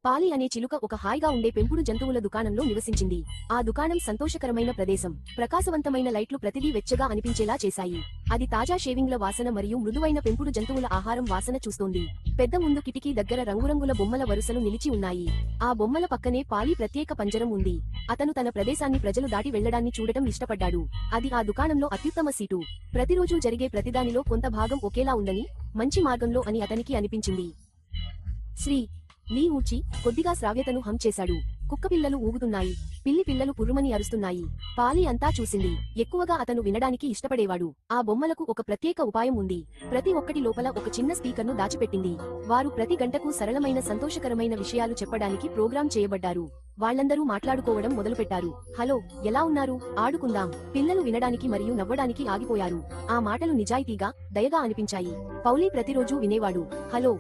పాలి అనే చిలుక ఒక హాయిగా ఉండే పెంపుడు జంతువుల దుకాణంలో నివసించింది. ఆ దుకాణం సంతోషకరమైన ప్రదేశం. ప్రకాశవంతమైన లైట్లు ప్రతిదీ వెచ్చగా అనిపించేలా చేశాయి. అది తాజా షేవింగ్ల వాసన మరియు మృదువైన పెంపుడు జంతువుల ఆహారం వాసన చూస్తోంది. పెద్ద ముందు కిటికీ దగ్గర రంగురంగుల బొమ్మల వరుసలు నిలిచి ఉన్నాయి. ఆ బొమ్మల పక్కనే పాలి ప్రత్యేక పంజరం ఉంది. అతను తన ప్రదేశాన్ని ప్రజలు దాటి వెళ్లడాన్ని చూడటం ఇష్టపడ్డాడు. అది ఆ దుకాణంలో అత్యుత్తమ సీటు. ప్రతిరోజూ జరిగే ప్రతిదానిలో కొంత భాగం ఒకేలా ఉందని, మంచి మార్గంలో అని అతనికి అనిపించింది. శ్రీ లీ ఊడ్చి కొద్దిగా శ్రావ్యతను హం చేశాడు. కుక్కపిల్లలు ఊగుతున్నాయి. పిల్లి పిల్లలు పుర్రుమని అరుస్తున్నాయి. పాలి అంతా చూసింది. ఎక్కువగా అతను వినడానికి ఇష్టపడేవాడు. ఆ బొమ్మలకు ఒక ప్రత్యేక ఉపాయం ఉంది. ప్రతి ఒక్కటి లోపల ఒక చిన్న స్పీకర్ను దాచిపెట్టింది. వారు ప్రతి గంటకు సరళమైన సంతోషకరమైన విషయాలు చెప్పడానికి ప్రోగ్రాం చేయబడ్డారు. వాళ్ళందరూ మాట్లాడుకోవడం మొదలుపెట్టారు. హలో, ఎలా ఉన్నారు? ఆడుకుందాం. పిల్లలు వినడానికి మరియు నవ్వడానికి ఆగిపోయారు. ఆ మాటలు నిజాయితీగా, దయగా అనిపించాయి. పౌలి ప్రతిరోజూ వినేవాడు. హలో,